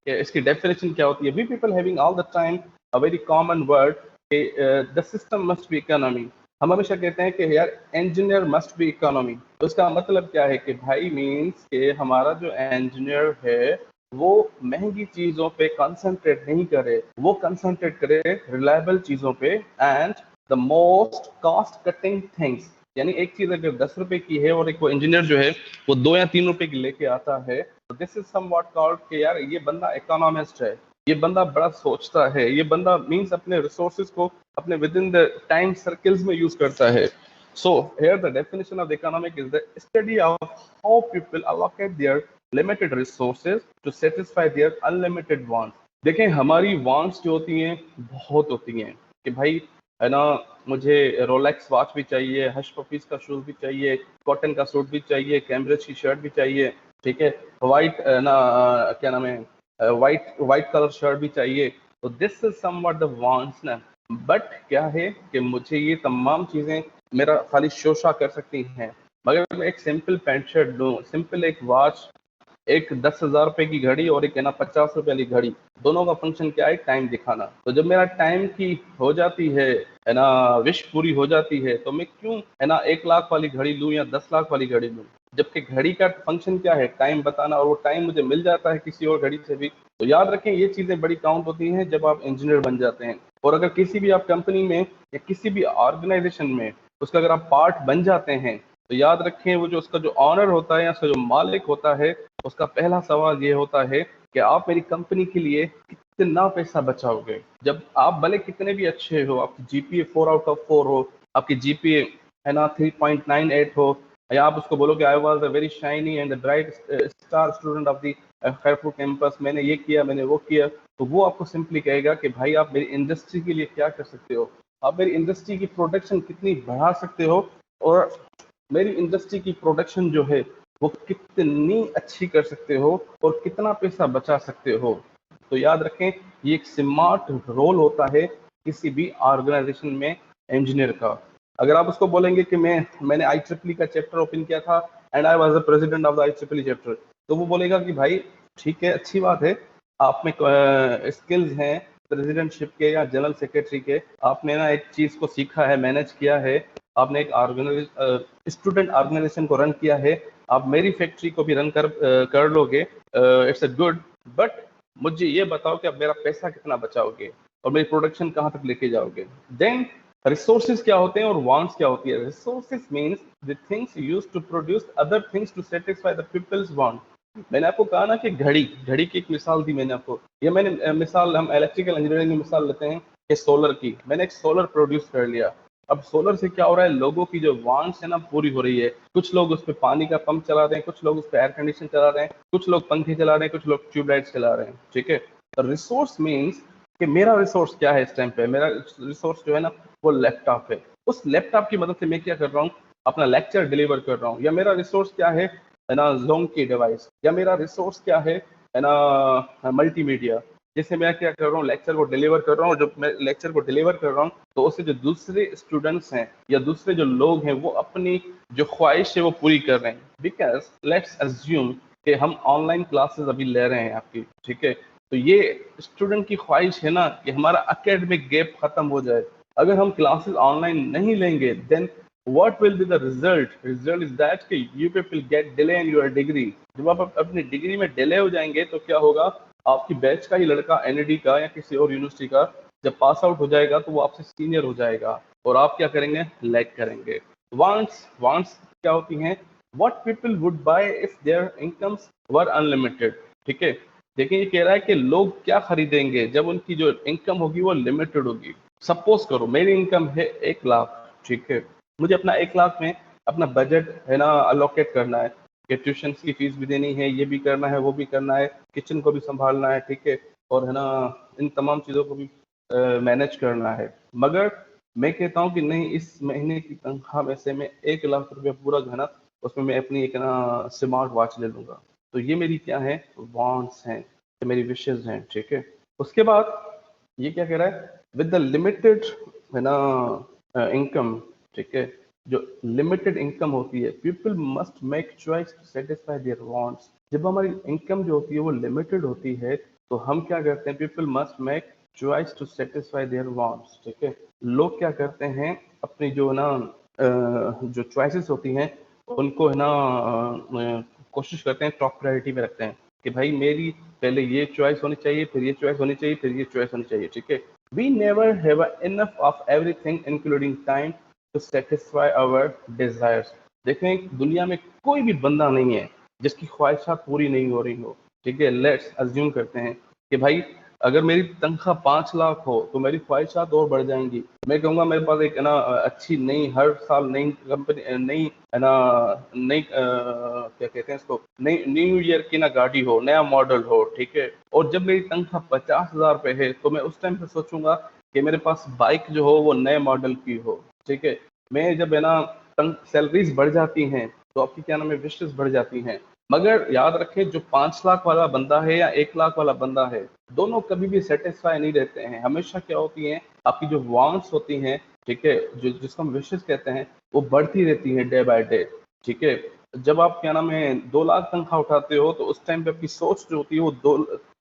कि इसकी डेफिनेशन क्या होती है। We people having all the time a very common word कि the system must be economy. हम हमेशा कहते हैं कि यार इंजीनियर मस्ट बी इकोनॉमी। तो इसका मतलब क्या है कि भाई मीन्स कि हमारा जो इंजीनियर है वो महंगी चीजों पे कंसंट्रेट नहीं करे, वो कंसंट्रेट करे रिलायबल चीजों पे and the most cost cutting things. यानी एक चीज अगर 10 रुपए की है और एक वो इंजीनियर जो है वो 2 या 3 रुपए की लेके आता है, तो दिस इज समव्हाट कॉल्ड कि यार ये बंदा इकोनॉमिस्ट है, ये बंदा बड़ा सोचता है, ये बंदा मींस अपने रिसोर्सेज को अपने with in the time circles में यूज करता है। So here the definition of the economic is the study of how people allocate their limited resources to satisfy their unlimited wants। देखें हमारी wants जो होती हैं बहुत होती हैं कि भाई है ना, मुझे रोलेक्स वॉच भी चाहिए, हश पपीज का शूज भी चाहिए, कॉटन का सूट भी चाहिए, कैम्ब्रिज की शर्ट भी चाहिए, ठीक है, वाइट ना क्या नाम है वाइट वाइट कलर शर्ट भी चाहिए। तो this is somewhat the wants ना। बट क्या है कि मुझे ये तमाम चीजें मेरा खाली शोषा कर सकती हैं, मगर मैं एक सिंपल पैंट शर्ट लूँ, सिंपल एक वॉच, एक 10,000 रुपए की घड़ी और एक है ना 50 रुपए वाली घड़ी, दोनों का फंक्शन क्या है, टाइम दिखाना। तो जब मेरा टाइम की हो जाती है ना विश पूरी हो जाती है, तो मैं क्यों है ना 1 लाख वाली घड़ी लूँ या 10 लाख वाली घड़ी लूँ, जबकि घड़ी का फंक्शन क्या है, टाइम बताना, और वो टाइम मुझे मिल जाता है किसी और घड़ी से भी। तो याद रखें ये चीजें बड़ी काउंट होती हैं जब आप इंजीनियर बन जाते हैं। और अगर किसी भी आप कंपनी में या किसी भी ऑर्गेनाइजेशन में उसका अगर आप पार्ट बन जाते हैं, तो याद रखें वो जो उसका जो ऑनर होता है या उसका जो मालिक होता है, उसका पहला सवाल ये होता है कि आप मेरी कंपनी के लिए कितना पैसा बचाओगे। जब आप भले कितने भी अच्छे हो, आपकी जीपीए 4/4 हो, आपकी जीपीए है ना 3.98 हो, या आप उसको बोलोगे I was a very shiny and bright star student of the Khairpur campus, मैंने ये किया मैंने वो किया, तो वो आपको सिंपली कहेगा कि भाई आप मेरी इंडस्ट्री के लिए क्या कर सकते हो, आप मेरी इंडस्ट्री की प्रोडक्शन कितनी बढ़ा सकते हो, और मेरी इंडस्ट्री की प्रोडक्शन जो है वो कितनी अच्छी कर सकते हो और कितना पैसा बचा सकते हो। तो याद रखें ये एक स्मार्ट रोल होता है किसी भी ऑर्गेनाइजेशन में इंजीनियर का। अगर आप उसको बोलेंगे कि मैंने IEEE का चैप्टर ओपन किया था and I was the president of the IEEE chapter, तो वो बोलेगा कि भाई ठीक है, अच्छी बात है, आप में स्किल्स हैं प्रेसिडेंटशिप के या जनरल सेक्रेटरी के, आपने ना एक चीज को सीखा है, मैनेज किया है, आपने एक स्टूडेंट ऑर्गेनाइजेशन को रन किया है, आप मेरी फैक्ट्री को भी रन कर लोगे, इट्स अ गुड। बट मुझे ये बताओ कि आप मेरा पैसा कितना बचाओगे और मेरी प्रोडक्शन कहाँ तक लेके जाओगे। देन रिसोर्सेज क्या होते हैं और वांट्स क्या होती है। Resources means the things used to produce other things to satisfy the people's want. मैंने आपको कहा ना कि घड़ी घड़ी की एक मिसाल दी मैंने आपको, ये मैंने मिसाल हम इलेक्ट्रिकल इंजीनियरिंग की मिसाल लेते हैं कि सोलर की, मैंने एक सोलर प्रोड्यूस कर लिया। अब सोलर से क्या हो रहा है, लोगों की जो वांट्स है ना पूरी हो रही है। कुछ लोग उस पर पानी का पंप चला रहे हैं, कुछ लोग उस पर एयर कंडीशन चला रहे हैं, कुछ लोग पंखे चला रहे हैं, कुछ लोग ट्यूबलाइट्स चला रहे हैं, ठीक है। तो रिसोर्स मीन्स कि मेरा रिसोर्स क्या है इस टाइम पे, मेरा रिसोर्स जो है ना वो लैपटॉप है। उस लैपटॉप की मदद से मैं क्या कर रहा हूँ, अपना लेक्चर डिलीवर कर रहा हूँ। या मेरा रिसोर्स क्या है ना जूम की डिवाइस, या मेरा रिसोर्स क्या है ना मल्टीमीडिया, जैसे मैं क्या कर रहा हूँ लेक्चर को डिलीवर कर रहा हूँ। जब मैं लेक्चर को डिलीवर कर रहा हूँ तो उससे जो दूसरे स्टूडेंट्स हैं या दूसरे जो लोग हैं वो अपनी जो ख्वाहिश है वो पूरी कर रहे हैं। बिकॉज लेट्स अज्यूम कि हम ऑनलाइन क्लासेस अभी ले रहे हैं आपकी, ठीक है, तो ये स्टूडेंट की ख्वाहिश है ना कि हमारा एकेडमिक गैप खत्म हो जाए। अगर हम क्लासेस ऑनलाइन नहीं लेंगे then what will be the result is that कि you people get delay in your degree। जब आप अपनी डिग्री में डिले हो जाएंगे तो क्या होगा, आपकी बैच का ही लड़का एनईडी का या किसी और यूनिवर्सिटी का जब पास आउट हो जाएगा तो वो आपसे सीनियर हो जाएगा और आप क्या करेंगे, लैग करेंगे। वांट्स क्या होती हैं, what people would buy if their incomes were unlimited, ठीक है। देखिए ये कह रहा है कि लोग क्या खरीदेंगे जब उनकी जो इनकम होगी वो लिमिटेड होगी। सपोज करो मेरी इनकम है 1 लाख, ठीक है, मुझे अपना 1 लाख में अपना बजट है ना अलोकेट करना है कि ट्यूशन की फीस भी देनी है, ये भी करना है वो भी करना है, किचन को भी संभालना है, ठीक है, और है ना इन तमाम चीज़ों को भी मैनेज करना है। मगर मैं कहता हूँ कि नहीं, इस महीने की तनख्वाह में से मैं 1 लाख रुपया पूरा जो है ना उसमें मैं अपनी एक ना स्मार्ट वॉच ले लूंगा। तो ये मेरी क्या है, वांट्स हैं, ये मेरी विशेज हैं, ठीक है। उसके बाद ये क्या कह रहा है, विद द लिमिटेड है ना इनकम, ठीक है, जो लिमिटेड इनकम होती है, people must make choice to satisfy their wants. जब हमारी इनकम जो होती है वो लिमिटेड होती है तो हम क्या करते हैं, people must make choice to satisfy their wants, ठीक है। लोग क्या करते हैं, अपनी जो ना जो चॉइसेस होती हैं उनको है ना कोशिश करते हैं टॉप प्रायोरिटी में रखते हैं कि भाई मेरी पहले ये चॉइस होनी चाहिए, फिर ये चॉइस होनी चाहिए, फिर ये चॉइस होनी चाहिए, ठीक है। We never have enough of everything including time to satisfy our desires. देखें, दुनिया में कोई भी बंदा नहीं है जिसकी ख्वाहिशात पूरी नहीं हो रही हो, ठीक है। लेट्स अज्यूम करते हैं कि भाई अगर मेरी तनख्वाह 5 लाख हो तो मेरी ख्वाहिशात और बढ़ जाएंगी। मैं कहूँगा मेरे पास एक है ना अच्छी नई, हर साल नई कंपनी, नई है ना, नई क्या कहते हैं इसको, नई न्यू ईयर की ना गाड़ी हो, नया मॉडल हो, ठीक है। और जब मेरी तनख्वाह 50,000 पे है तो मैं उस टाइम पे सोचूंगा कि मेरे पास बाइक जो हो वो नए मॉडल की हो, ठीक है। मैं जब है ना सैलरीज बढ़ जाती हैं तो आपकी क्या नाम है विशेष बढ़ जाती हैं। मगर याद रखें, जो 5 लाख वाला बंदा है या 1 लाख वाला बंदा है, दोनों कभी भी सेटिस्फाई नहीं रहते हैं। हमेशा क्या होती हैं, आपकी जो वांट्स होती हैं, ठीक है, जो जिसको हम विशेष कहते हैं, वो बढ़ती रहती हैं डे बाय डे, ठीक है। जब आप क्या नाम है 2 लाख तनख्वाह उठाते हो तो उस टाइम पे आपकी सोच जो होती है वो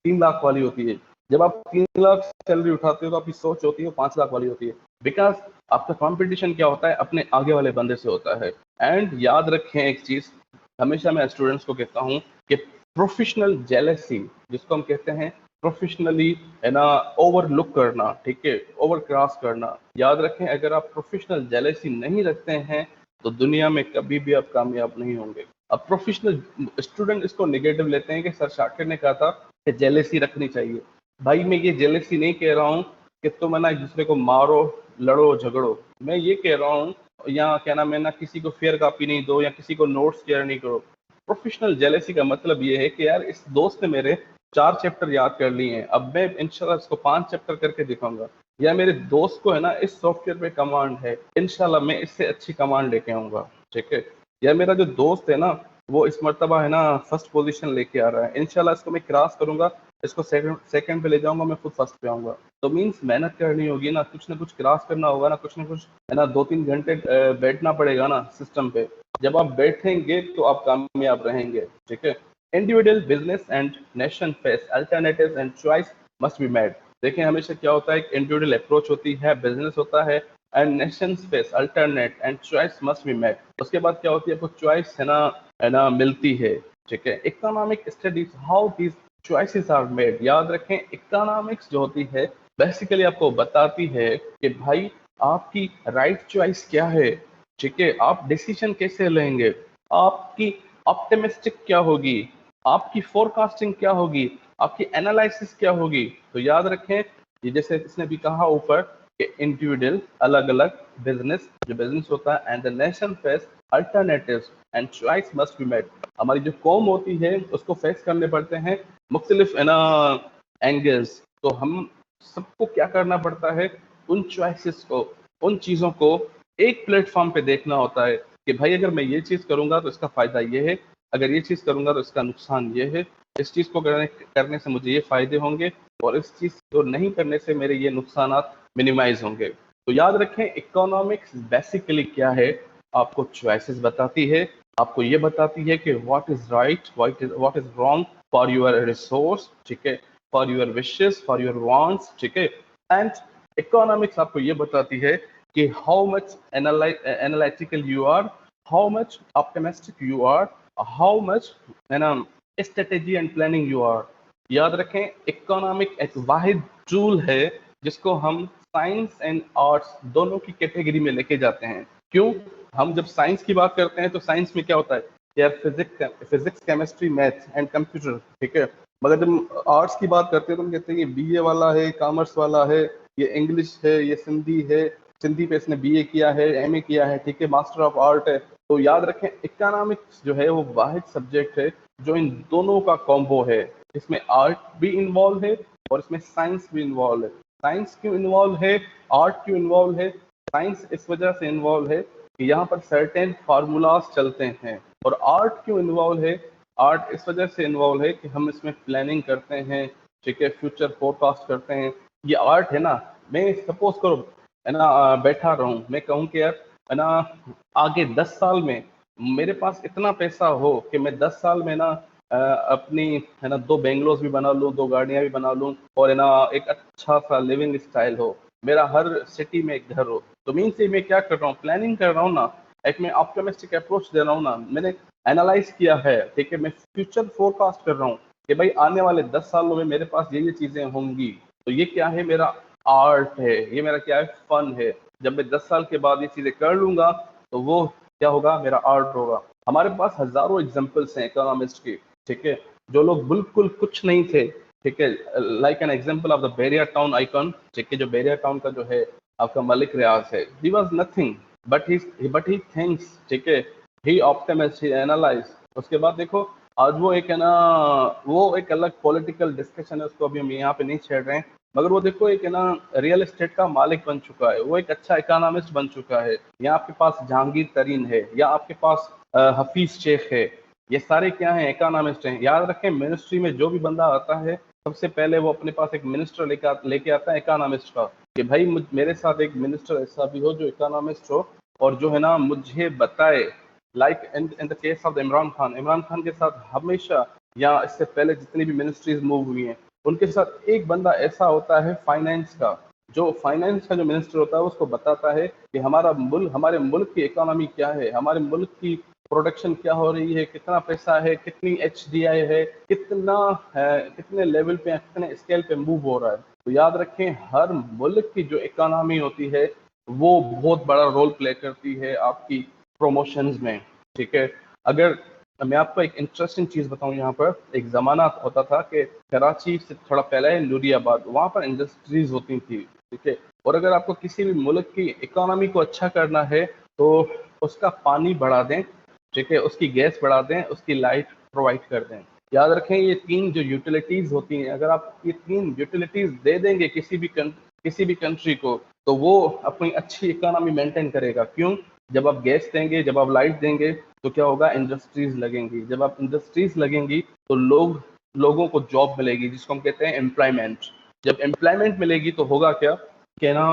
3 लाख वाली होती है। जब आप 3 लाख सैलरी उठाते हो तो आपकी सोच होती है वो 5 लाख वाली होती है। बिकॉज आपका कंपटीशन क्या होता है, अपने आगे वाले बंदे से होता है। एंड याद रखें एक चीज, हमेशा मैं स्टूडेंट्स को कहता हूँ कि प्रोफेशनल जेलेसी, जिसको हम कहते हैं प्रोफेशनली है ना ओवरलुक करना, ठीक है, ओवर क्रॉस करना। याद रखें, अगर आप प्रोफेशनल जेलेसी नहीं रखते हैं तो दुनिया में कभी भी आप कामयाब नहीं होंगे। अब प्रोफेशनल स्टूडेंट इसको नेगेटिव लेते हैं कि सर शाकिर ने कहा था कि जेलेसी रखनी चाहिए। भाई मैं ये जेलेसी नहीं कह रहा हूँ कि तुम है ना एक दूसरे को मारो, लड़ो, झगड़ो। मैं ये कह रहा हूँ, या क्या नाम है ना, किसी को फेयर कॉपी नहीं दो या किसी को नोट्स शेयर नहीं करो। प्रोफेशनल जेलेसी का मतलब ये है कि यार इस दोस्त ने मेरे 4 चैप्टर याद कर लिए हैं, अब मैं इंशाल्लाह इसको 5 चैप्टर करके दिखाऊंगा। या मेरे दोस्त को है ना इस सॉफ्टवेयर पे कमांड है, इंशाल्लाह मैं इससे अच्छी कमांड लेके आऊंगा, ठीक है। या मेरा जो दोस्त है ना वो इस मर्तबा है ना फर्स्ट पोजीशन लेके आ रहा है, इंशाल्लाह इसको मैं क्रॉस करूंगा, इसको सेकंड पे ले जाऊंगा, मैं खुद फर्स्ट पे आऊंगा। तो मीन्स मेहनत करनी होगी ना कुछ क्रॉस करना होगा ना कुछ है ना, 2-3 घंटे बैठना पड़ेगा ना सिस्टम पे। जब आप बैठेंगे तो आप कामयाब रहेंगे, ठीक है। Individual business and nation face alternatives and choice must be made. देखें, हमेशा क्या होता है, एक इंडिविजुअल अप्रोच होती है, बिजनेस होता है, and nation face alternate and choice must be made. उसके बाद क्या होती है, आपको चॉइस है ना मिलती है, ठीक है। Economic studies how these choices are made. याद रखें, इकोनॉमिक्स जो होती है बेसिकली आपको बताती है कि भाई आपकी राइट चॉइस क्या है, ठीक है। आप डिसीजन कैसे लेंगे, आपकी ऑप्टिमिस्टिक क्या होगी, आपकी फोरकास्टिंग क्या होगी, आपकी एनालिसिस क्या होगी। तो याद रखें, ये जैसे इसने भी कहा ऊपर कि इंडिविजुअल अलग अलग, बिजनेस जो बिजनेस होता है, and the nation face alternatives and choice must be made. हमारी जो कौम होती है उसको फेस करने पड़ते हैं मुख्तलिफ है ना एंगल्स। तो हम सबको क्या करना पड़ता है, उन चॉइसेस को, उन चीज़ों को एक प्लेटफॉर्म पे देखना होता है कि भाई अगर मैं ये चीज़ करूंगा तो इसका फायदा ये है, अगर ये चीज़ करूंगा तो इसका नुकसान ये है, इस चीज़ को करने से मुझे ये फायदे होंगे और इस चीज़ को नहीं करने से मेरे ये नुकसानात मिनिमाइज होंगे। तो याद रखें, इकोनॉमिक्स बेसिकली क्या है, आपको चॉइसेस बताती है, आपको ये बताती है कि what is right, what is wrong for your resource, ठीक है, for your wishes, for your wants, ठीक है। एंड इकोनॉमिक्स आपको ये बताती है कि how much analytical you are, how much optimistic you are, how much है ना strategy and planning you are. याद रखें, इकोनॉमिक एक वाहिद टूल है जिसको हम साइंस एंड आर्ट्स दोनों की कैटेगरी में लेके जाते हैं। क्यों? हम जब साइंस की बात करते हैं तो साइंस में क्या होता है यार, physics chemistry maths and computer, ठीक है। मगर जब आर्ट्स की बात करते हैं तो हम कहते हैं ये बीए वाला है, कॉमर्स वाला है, ये इंग्लिश है, ये सिंधी है, सिंधी पे इसने बीए किया है, एमए किया है, ठीक है, मास्टर ऑफ आर्ट है। तो याद रखें, इकोनॉमिक्स जो है वो वाहिद सब्जेक्ट है जो इन दोनों का कॉम्बो है। इसमें आर्ट भी इन्वॉल्व है और इसमें साइंस भी इन्वॉल्व है। साइंस क्यों इन्वॉल्व है, आर्ट क्यों इन्वॉल्व है? साइंस इस वजह से इन्वॉल्व है कि यहाँ पर सर्टेन फार्मूलाज चलते हैं। और आर्ट क्यों इन्वॉल्व है? आर्ट इस वजह से इन्वॉल्व है कि हम इसमें प्लानिंग करते हैं, ठीक है, फ्यूचर फोरकास्ट करते हैं। ये आर्ट है ना, मैं सपोज करो है ना बैठा रहूं, मैं कहूँ कि यार है ना आगे 10 साल में मेरे पास इतना पैसा हो कि मैं 10 साल में ना अपनी है ना 2 बेंगलोस भी बना लूँ, 2 गाड़ियाँ भी बना लूँ और है ना एक अच्छा सा लिविंग स्टाइल हो, मेरा हर सिटी में एक घर हो। तो मीन से मैं क्या कर रहा हूँ, प्लानिंग कर रहा हूँ ना, एक मैं ऑप्टिमिस्टिक अप्रोच दे रहा हूँ ना, मैंने एनालाइज किया है, ठीक है, मैं फ्यूचर फोरकास्ट कर रहा हूँ कि भाई आने वाले 10 सालों में मेरे पास ये चीजें होंगी। तो ये क्या है, मेरा आर्ट है, ये मेरा क्या है, फन है। जब मैं 10 साल के बाद ये चीजें कर लूंगा तो वो क्या होगा, मेरा आर्ट होगा। हमारे पास हजारों एग्जाम्पल्स हैं इकोनॉमिस्ट की, ठीक है, जो लोग बिल्कुल कुछ नहीं थे, ठीक है, like an example of the Beria town icon, ठीक है, जो बेरिया टाउन का जो है आपका मलिक रियाज है, he was nothing but he thinks, ठीक है, ही ऑप्टिमाइज, ही एनालाइज। उसके बाद देखो आज वो एक है ना, वो एक अलग पॉलिटिकल डिस्कशन है, उसको अभी हम यहाँ पे नहीं छेड़ रहे हैं, मगर वो देखो एक है ना रियल एस्टेट का मालिक बन चुका है, वो एक अच्छा इकोनॉमिस्ट बन चुका है। या आपके पास जहांगीर तरीन है, या आपके पास हफीज शेख है, ये सारे क्या हैं, इकोनॉमिस्ट हैं। याद रखें मिनिस्ट्री में जो भी बंदा आता है सबसे पहले वो अपने पास एक मिनिस्टर लेके आता है इकोनॉमिस्ट का, कि भाई मेरे साथ एक मिनिस्टर ऐसा भी हो जो इकोनॉमिस्ट हो और जो है ना मुझे बताए। Like in the case of Imran Khan के साथ हमेशा, या इससे पहले जितनी भी मिनिस्ट्रीज मूव हुई हैं, उनके साथ एक बंदा ऐसा होता है फाइनेंस का, जो फाइनेंस का जो मिनिस्टर होता है उसको बताता है कि हमारे मुल्क की इकोनॉमी क्या है, हमारे मुल्क की प्रोडक्शन क्या हो रही है, कितना पैसा है, कितनी HDI है, कितना है, कितने लेवल पे, कितने स्केल पे मूव हो रहा है। तो याद रखें हर मुल्क की जो इकोनॉमी होती है वो बहुत बड़ा रोल प्ले करती है आपकी प्रमोशंस में, ठीक है। अगर मैं आपको एक इंटरेस्टिंग चीज बताऊं, यहाँ पर एक जमाना होता था कि कराची से थोड़ा पहले है नूरियाबाद, वहां पर इंडस्ट्रीज होती थी, ठीक है, और अगर आपको किसी भी मुल्क की इकोनॉमी को अच्छा करना है तो उसका पानी बढ़ा दें, ठीक है, उसकी गैस बढ़ा दें, उसकी लाइट प्रोवाइड कर दें। याद रखें ये 3 जो यूटिलिटीज होती हैं, अगर आप ये 3 यूटिलिटीज दे देंगे किसी भी कंट्री को, तो वो अपनी अच्छी इकोनॉमी मेंटेन करेगा। क्यों? जब आप गैस देंगे, जब आप लाइट देंगे, तो क्या होगा, इंडस्ट्रीज लगेंगी। जब आप इंडस्ट्रीज लगेंगी तो लोगों को जॉब मिलेगी, जिसको हम कहते हैं एम्प्लॉयमेंट। जब एम्प्लॉयमेंट मिलेगी तो होगा क्या कि ना,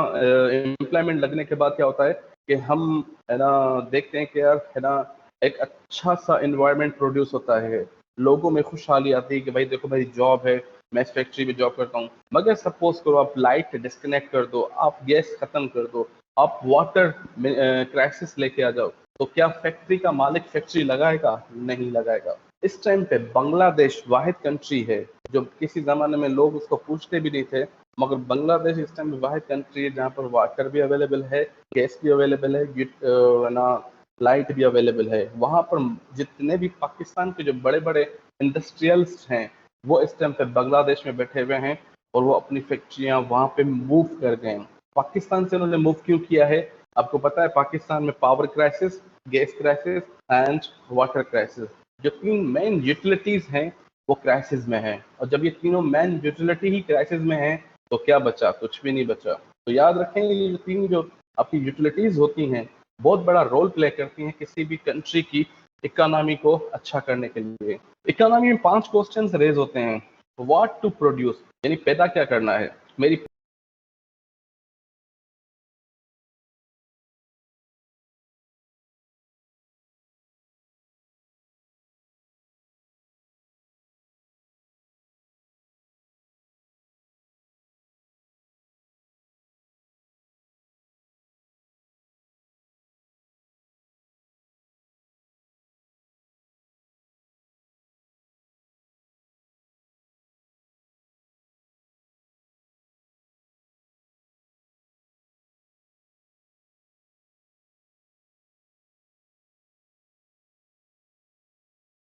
एम्प्लॉयमेंट लगने के बाद क्या होता है कि हम है ना देखते हैं कि यार है ना एक अच्छा सा इन्वायरमेंट प्रोड्यूस होता है, लोगों में खुशहाली आती है कि भाई देखो भाई जॉब है, मैं इस फैक्ट्री में जॉब करता हूँ। मगर सपोज करो आप लाइट डिस्कनेक्ट कर दो, आप गैस खत्म कर दो, आप वाटर क्राइसिस लेके आ जाओ, तो क्या फैक्ट्री का मालिक फैक्ट्री लगाएगा? नहीं लगाएगा। इस टाइम पे बांग्लादेश वाहिद कंट्री है जो किसी जमाने में लोग उसको पूछते भी नहीं थे, मगर बांग्लादेश इस टाइम पे वाहिद कंट्री है जहाँ पर वाटर भी अवेलेबल है, गैस भी अवेलेबल है, ना लाइट भी अवेलेबल है। वहां पर जितने भी पाकिस्तान के जो बड़े बड़े इंडस्ट्रियल्स हैं वो इस टाइम पे बांग्लादेश में बैठे हुए हैं और वो अपनी फैक्ट्रियां वहां पे मूव कर गए हैं। पाकिस्तान से उन्होंने मूव क्यों किया है? आपको पता है पाकिस्तान में power crisis, gas crisis and water crisis, जो 3 मेन यूटिलिटीज हैं वो क्राइसिस में है। और जब ये तीनों मेन यूटिलिटी ही क्राइसिस में है तो क्या बचा? कुछ भी नहीं बचा। तो याद रखें ये जो 3 जो आपकी यूटिलिटीज होती हैं बहुत बड़ा रोल प्ले करती हैं किसी भी कंट्री की इकोनॉमी को अच्छा करने के लिए। इकोनॉमी में 5 क्वेश्चंस रेज होते हैं। व्हाट टू प्रोड्यूस, यानी पैदा क्या करना है, मेरी